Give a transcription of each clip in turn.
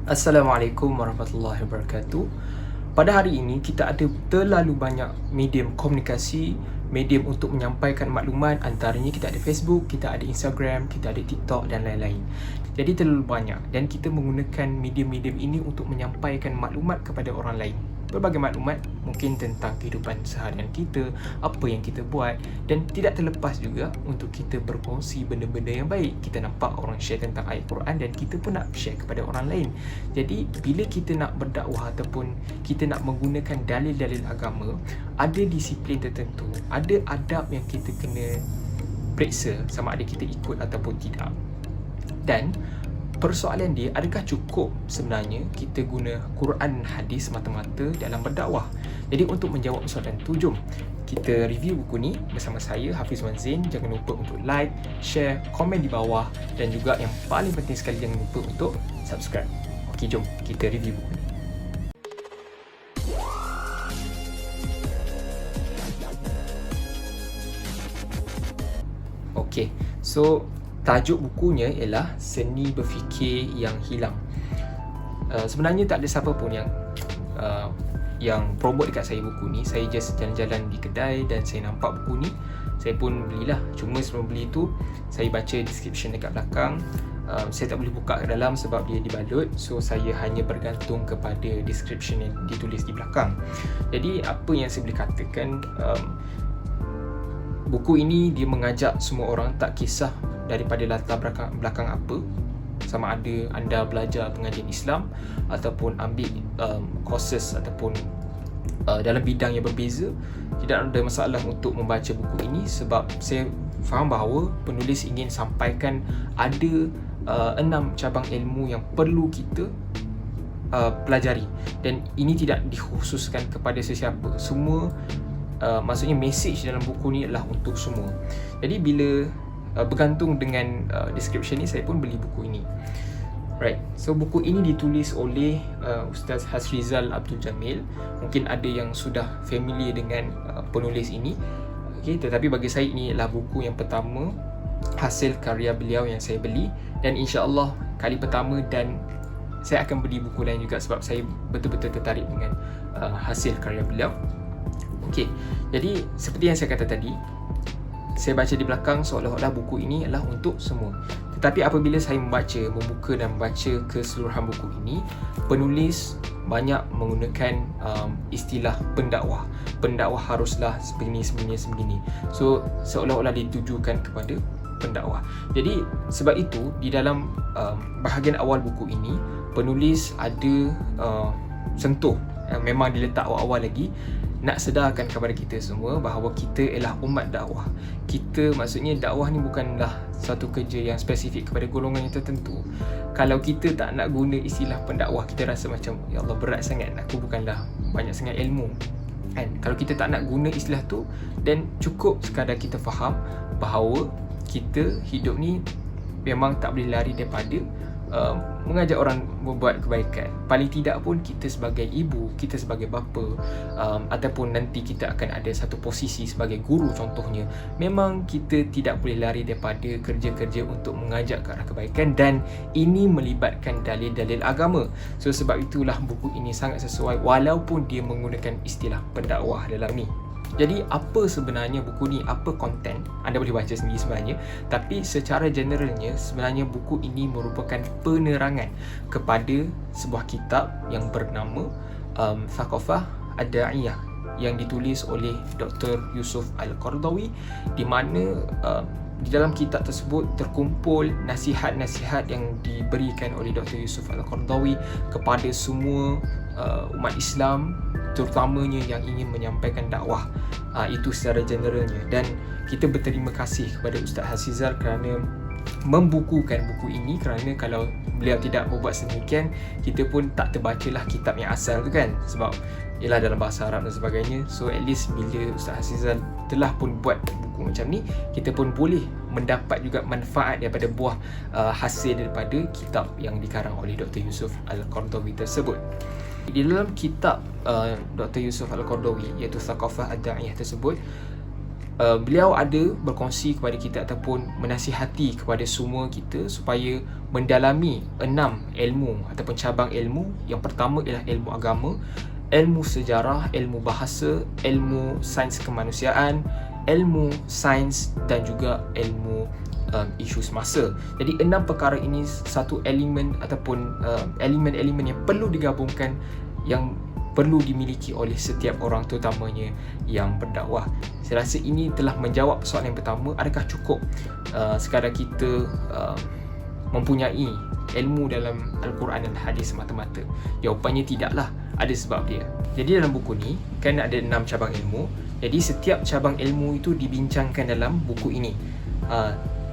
Assalamualaikum warahmatullahi wabarakatuh. Pada hari ini kita ada terlalu banyak medium komunikasi, medium untuk menyampaikan maklumat. Antaranya kita ada Facebook, kita ada Instagram, kita ada TikTok dan lain-lain. Jadi terlalu banyak dan kita menggunakan medium-medium ini untuk menyampaikan maklumat kepada orang lain. Berbagai maklumat mungkin tentang kehidupan seharian kita, apa yang kita buat, dan tidak terlepas juga untuk kita berkongsi benda-benda yang baik. Kita nampak orang share tentang ayat Quran dan kita pun nak share kepada orang lain. Jadi bila kita nak berdakwah ataupun kita nak menggunakan dalil-dalil agama, ada disiplin tertentu, ada adab yang kita kena periksa sama ada kita ikut ataupun tidak. Dan persoalan dia, adakah cukup sebenarnya kita guna Quran hadis semata-mata dalam berdakwah? Jadi untuk menjawab soalan tu, jom kita review buku ni bersama saya, Hafiz Wan Zain. Jangan lupa untuk like, share, komen di bawah dan juga yang paling penting sekali, jangan lupa untuk subscribe. Okey, jom kita review buku ni. Okey, so tajuk bukunya ialah Seni Berfikir yang Hilang. Sebenarnya tak ada siapa pun yang promote dekat saya buku ni. Saya just jalan-jalan di kedai dan saya nampak buku ni, saya pun belilah. Cuma sebelum beli tu, saya baca description dekat belakang. Saya tak boleh buka ke dalam sebab dia dibalut. So saya hanya bergantung kepada description yang ditulis di belakang. Jadi apa yang saya boleh katakan, buku ini dia mengajak semua orang, tak kisah daripada latar belakang apa, sama ada anda belajar pengajian Islam ataupun ambil courses ataupun dalam bidang yang berbeza, tidak ada masalah untuk membaca buku ini. Sebab saya faham bahawa penulis ingin sampaikan ada 6 cabang ilmu yang perlu kita pelajari, dan ini tidak dikhususkan kepada sesiapa. Semua maksudnya message dalam buku ni adalah untuk semua. Jadi bila bergantung dengan description ni, saya pun beli buku ini. Right, so buku ini ditulis oleh Ustaz Hasrizal Abdul Jamil. Mungkin ada yang sudah familiar dengan penulis ini. Okay, tetapi bagi saya ini adalah buku yang pertama hasil karya beliau yang saya beli, dan insya-Allah kali pertama, dan saya akan beli buku lain juga sebab saya betul-betul tertarik dengan hasil karya beliau. Okey, jadi seperti yang saya kata tadi, saya baca di belakang seolah-olah buku ini adalah untuk semua. Tetapi apabila saya membuka dan membaca keseluruhan buku ini, penulis banyak menggunakan istilah pendakwah. Pendakwah haruslah sebegini. So seolah-olah ditujukan kepada pendakwah. Jadi sebab itu di dalam bahagian awal buku ini, penulis ada sentuh, memang diletak awal-awal lagi, nak sedarkan kepada kita semua bahawa kita ialah umat dakwah. Kita, maksudnya dakwah ni bukanlah satu kerja yang spesifik kepada golongan yang tertentu. Kalau kita tak nak guna istilah pendakwah, kita rasa macam, ya Allah, berat sangat, aku bukanlah banyak sangat ilmu, kan? Kalau kita tak nak guna istilah tu, dan cukup sekadar kita faham bahawa kita hidup ni memang tak boleh lari daripada mengajak orang membuat kebaikan. Paling tidak pun kita sebagai ibu, kita sebagai bapa, ataupun nanti kita akan ada satu posisi sebagai guru contohnya, memang kita tidak boleh lari daripada kerja-kerja untuk mengajak ke arah kebaikan, dan ini melibatkan dalil-dalil agama. So sebab itulah buku ini sangat sesuai walaupun dia menggunakan istilah pendakwah dalam ni. Jadi apa sebenarnya buku ni, apa konten, anda boleh baca sendiri sebenarnya. Tapi secara generalnya, sebenarnya buku ini merupakan penerangan kepada sebuah kitab yang bernama Thaqafah Ad-Da'iyah, yang ditulis oleh Dr. Yusuf Al-Qaradawi, di mana di dalam kitab tersebut terkumpul nasihat-nasihat yang diberikan oleh Dr. Yusuf Al-Qaradawi kepada semua umat Islam, terutamanya yang ingin menyampaikan dakwah. Itu secara generalnya, dan kita berterima kasih kepada Ustaz Hasrizal kerana membukukan buku ini, kerana kalau beliau tidak membuat sedemikian, kita pun tak terbacalah kitab yang asal tu, kan, sebab ialah dalam bahasa Arab dan sebagainya. So at least bila Ustaz Hasrizal telah pun buat buku macam ni, kita pun boleh mendapat juga manfaat daripada buah hasil daripada kitab yang dikarang oleh Dr. Yusuf Al-Qaradawi tersebut. Di dalam kitab Dr. Yusuf Al-Qaradawi, iaitu Thaqafah Ad-Da'iyah tersebut, beliau ada berkongsi kepada kita ataupun menasihati kepada semua kita supaya mendalami 6 ilmu ataupun cabang ilmu. Yang pertama ialah ilmu agama, ilmu sejarah, ilmu bahasa, ilmu sains kemanusiaan, ilmu sains dan juga ilmu isu semasa. Jadi 6 perkara ini satu elemen ataupun elemen-elemen yang perlu digabungkan, yang perlu dimiliki oleh setiap orang, terutamanya yang berdakwah. Saya rasa ini telah menjawab soalan yang pertama, adakah cukup sekadar kita mempunyai ilmu dalam Al-Quran dan hadis semata-mata? Jawapannya tidaklah, ada sebab dia. Jadi dalam buku ni kan ada 6 cabang ilmu. Jadi setiap cabang ilmu itu dibincangkan dalam buku ini.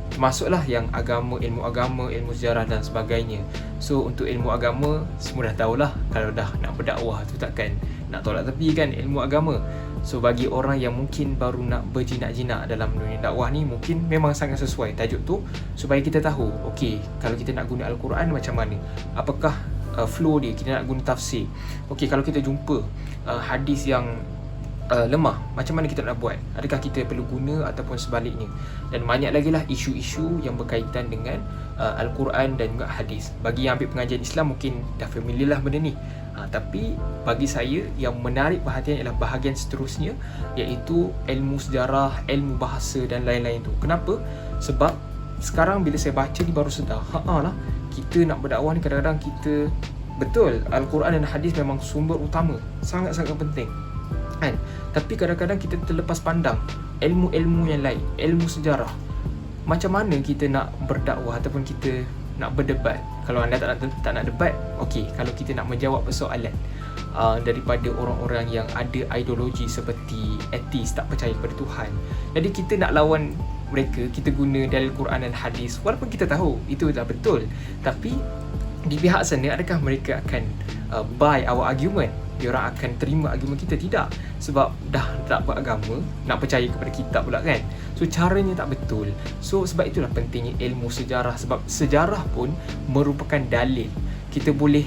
Termasuklah yang agama, ilmu sejarah dan sebagainya. So untuk ilmu agama, semua dah tahulah, kalau dah nak berdakwah tu takkan nak tolak tepi kan ilmu agama. So bagi orang yang mungkin baru nak berjinak-jinak dalam dunia dakwah ni, mungkin memang sangat sesuai tajuk tu, supaya kita tahu, okey, kalau kita nak guna Al-Quran macam mana, apakah flow dia, kita nak guna tafsir. Okey, kalau kita jumpa hadis yang lemah, macam mana kita nak buat? Adakah kita perlu guna ataupun sebaliknya? Dan banyak lagi lah isu-isu yang berkaitan dengan Al-Quran dan juga hadis. Bagi yang ambil pengajian Islam mungkin dah familiar lah benda ni. Tapi bagi saya yang menarik perhatian ialah bahagian seterusnya, iaitu ilmu sejarah, ilmu bahasa dan lain-lain tu. Kenapa? Sebab sekarang bila saya baca ni baru sedar, lah, kita nak berdakwah ni kadang-kadang kita, betul, Al-Quran dan hadis memang sumber utama, sangat-sangat penting kan? Tapi kadang-kadang kita terlepas pandang ilmu-ilmu yang lain, ilmu sejarah. Macam mana kita nak berdakwah ataupun kita nak berdebat? Kalau anda tak nak debat, okey. Kalau kita nak menjawab persoalan daripada orang-orang yang ada ideologi seperti etis, tak percaya kepada Tuhan, jadi kita nak lawan mereka, kita guna dalil Quran dan hadis, walaupun kita tahu itu dah betul, tapi di pihak sana adakah mereka akan buy our argument? Diorang akan terima argument kita? Tidak. Sebab dah tak beragama, nak percaya kepada kitab pula kan. So caranya tak betul. So sebab itulah pentingnya ilmu sejarah. Sebab sejarah pun merupakan dalil. Kita boleh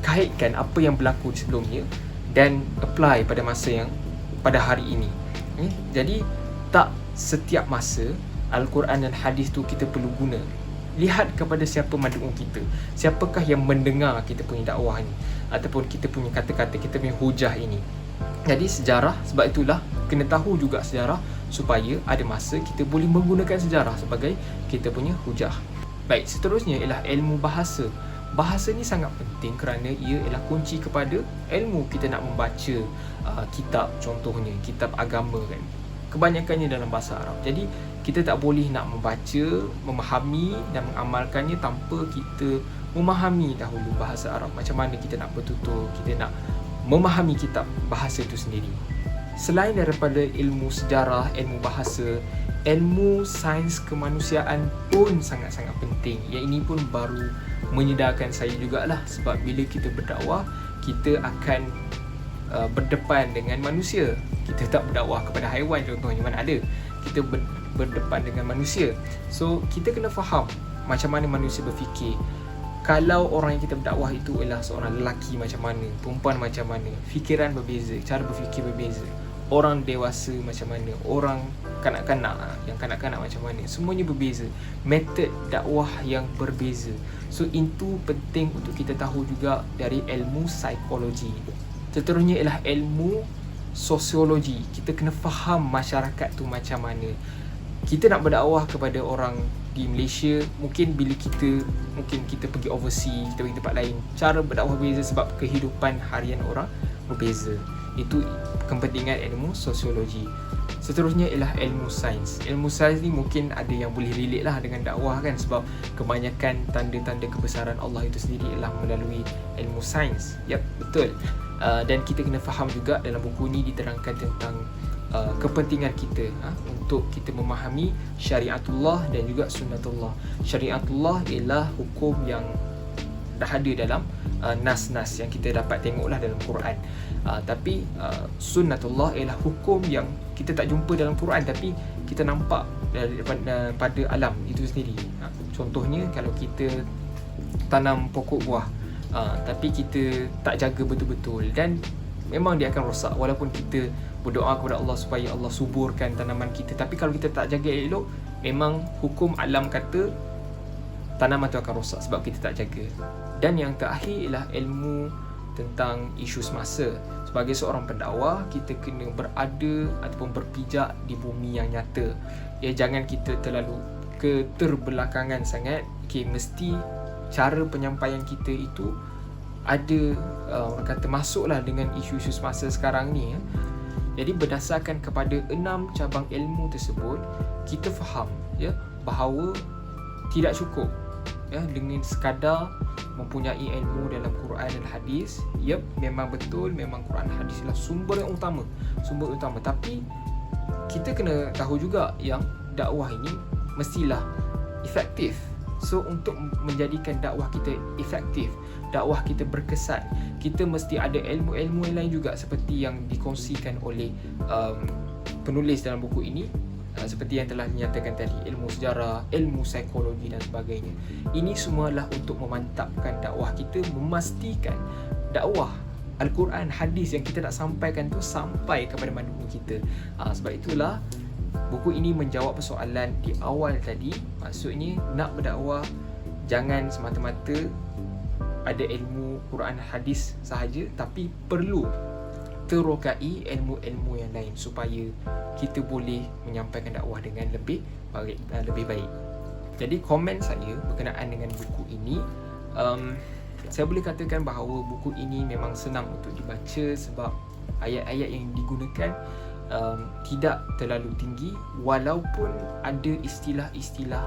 kaitkan apa yang berlaku sebelumnya dan apply pada masa yang pada hari ini. Jadi tak setiap masa Al-Quran dan hadis tu kita perlu guna. Lihat kepada siapa mad'u kita, siapakah yang mendengar kita punya dakwah ni, ataupun kita punya kata-kata, kita punya hujah ini. Jadi sejarah, sebab itulah kena tahu juga sejarah, supaya ada masa kita boleh menggunakan sejarah sebagai kita punya hujah. Baik, seterusnya ialah ilmu bahasa. Bahasa ni sangat penting kerana ia ialah kunci kepada ilmu. Kita nak membaca kitab, contohnya kitab agama kan, kebanyakannya dalam bahasa Arab. Jadi kita tak boleh nak membaca, memahami dan mengamalkannya tanpa kita memahami dahulu bahasa Arab. Macam mana kita nak bertutur, kita nak memahami kitab bahasa itu sendiri. Selain daripada ilmu sejarah, ilmu bahasa, ilmu sains kemanusiaan pun sangat-sangat penting. Yang ini pun baru menyedarkan saya jugalah, sebab bila kita berdakwah, kita akan berdepan dengan manusia. Kita tak berdakwah kepada haiwan contohnya, mana ada. Kita berdepan dengan manusia. So kita kena faham macam mana manusia berfikir. Kalau orang yang kita berdakwah itu ialah seorang lelaki macam mana, perempuan macam mana, fikiran berbeza, cara berfikir berbeza. Orang dewasa macam mana, orang kanak-kanak, yang kanak-kanak macam mana, semuanya berbeza. Metod dakwah yang berbeza. So itu penting untuk kita tahu juga dari ilmu psikologi. Seterusnya ialah ilmu sosiologi. Kita kena faham masyarakat tu macam mana. Kita nak berdakwah kepada orang di Malaysia, mungkin kita pergi overseas, kita pergi tempat lain, cara berdakwah berbeza sebab kehidupan harian orang berbeza. Itu kepentingan ilmu sosiologi. Seterusnya ialah ilmu sains. Ilmu sains ni mungkin ada yang boleh relate lah dengan dakwah kan, sebab kebanyakan tanda-tanda kebesaran Allah itu sendiri ialah melalui ilmu sains. Yap, betul. Dan kita kena faham juga dalam buku ni diterangkan tentang kepentingan kita untuk kita memahami syariatullah dan juga sunnatullah. Syariatullah ialah hukum yang dah ada dalam nas-nas yang kita dapat tengoklah dalam Quran. Tapi sunnatullah ialah hukum yang kita tak jumpa dalam Quran tapi kita nampak pada alam itu sendiri. Contohnya kalau kita tanam pokok buah, tapi kita tak jaga betul-betul dan memang dia akan rosak walaupun kita berdoa kepada Allah supaya Allah suburkan tanaman kita. Tapi kalau kita tak jaga elok, memang hukum alam kata tanaman tu akan rosak sebab kita tak jaga. Dan yang terakhir ialah ilmu tentang isu semasa. Sebagai seorang pendakwah, kita kena berada ataupun berpijak di bumi yang nyata. Ya, jangan kita terlalu keterbelakangan sangat. Mesti cara penyampaian kita itu ada orang kata masuklah dengan isu-isu semasa sekarang ni. Jadi berdasarkan kepada 6 cabang ilmu tersebut, kita faham bahawa tidak cukup dengan sekadar mempunyai ilmu dalam Quran dan hadis. Memang betul, memang Quran dan hadis adalah sumber utama, tapi kita kena tahu juga yang dakwah ini mestilah efektif. So untuk menjadikan dakwah kita efektif, dakwah kita berkesan, kita mesti ada ilmu-ilmu yang lain juga seperti yang dikongsikan oleh penulis dalam buku ini, seperti yang telah dinyatakan tadi, ilmu sejarah, ilmu psikologi dan sebagainya. Ini semualah untuk memantapkan dakwah kita, memastikan dakwah Al-Quran, hadis yang kita nak sampaikan tu sampai kepada manusia kita. Sebab itulah buku ini menjawab persoalan di awal tadi. Maksudnya nak berdakwah jangan semata-mata ada ilmu Quran hadis sahaja, tapi perlu terokai ilmu-ilmu yang lain supaya kita boleh menyampaikan dakwah dengan lebih baik. Jadi komen saya berkenaan dengan buku ini, saya boleh katakan bahawa buku ini memang senang untuk dibaca sebab ayat-ayat yang digunakan tidak terlalu tinggi, walaupun ada istilah-istilah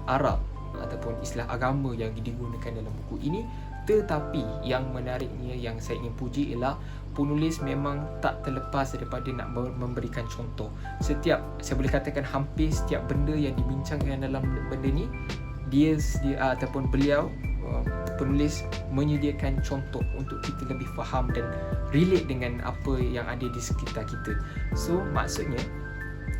Arab ataupun istilah agama yang digunakan dalam buku ini. Tetapi yang menariknya, yang saya ingin puji ialah penulis memang tak terlepas daripada nak memberikan contoh. Saya boleh katakan hampir setiap benda yang dibincangkan dalam benda ni, dia ataupun beliau penulis menyediakan contoh untuk kita lebih faham dan relate dengan apa yang ada di sekitar kita. So maksudnya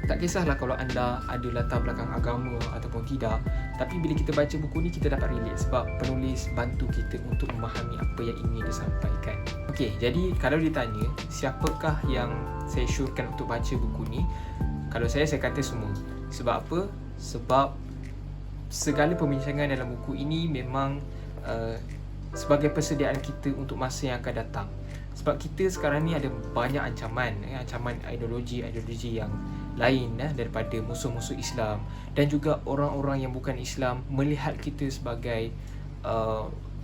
tak kisahlah kalau anda ada latar belakang agama ataupun tidak, tapi bila kita baca buku ni kita dapat relate sebab penulis bantu kita untuk memahami apa yang ingin disampaikan. Okey, jadi kalau ditanya siapakah yang saya syorkan untuk baca buku ni, kalau saya kata semua. Sebab apa? Sebab segala pembincangan dalam buku ini memang sebagai persediaan kita untuk masa yang akan datang. Sebab kita sekarang ni ada banyak ancaman ideologi yang lain daripada musuh-musuh Islam, dan juga orang-orang yang bukan Islam melihat kita sebagai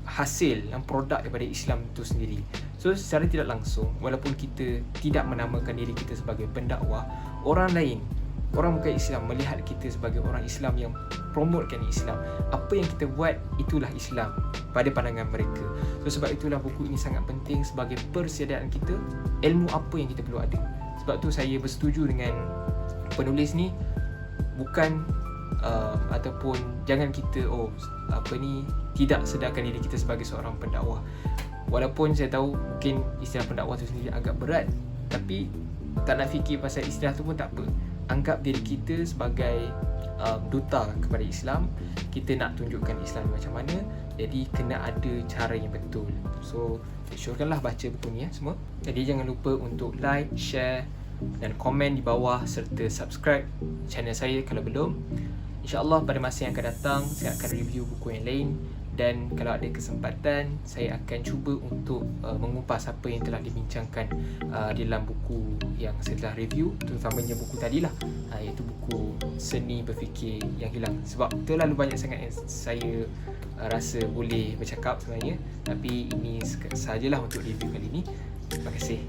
hasil yang produk daripada Islam itu sendiri. So secara tidak langsung, walaupun kita tidak menamakan diri kita sebagai pendakwah, orang bukan Islam melihat kita sebagai orang Islam yang promotekan Islam. Apa yang kita buat itulah Islam pada pandangan mereka. So sebab itulah buku ini sangat penting sebagai persediaan kita, ilmu apa yang kita perlu ada. Sebab tu saya bersetuju dengan penulis ni, bukan ataupun jangan kita tidak sedarkan diri kita sebagai seorang pendakwah. Walaupun saya tahu mungkin istilah pendakwah tu sendiri agak berat, tapi tak nak fikir pasal istilah tu pun tak apa. Anggap diri kita sebagai duta kepada Islam. Kita nak tunjukkan Islam macam mana, jadi kena ada cara yang betul. So syorkanlah baca buku ni semua. Jadi jangan lupa untuk like, share dan komen di bawah, serta subscribe channel saya kalau belum. InsyaAllah pada masa yang akan datang saya akan review buku yang lain, dan kalau ada kesempatan saya akan cuba untuk mengupas apa yang telah dibincangkan di dalam buku yang saya telah review, terutamanya buku tadilah, iaitu buku Seni Berfikir Yang Hilang. Sebab terlalu banyak sangat yang saya rasa boleh bercakap sebenarnya, tapi ini sahajalah untuk review kali ini. Terima kasih.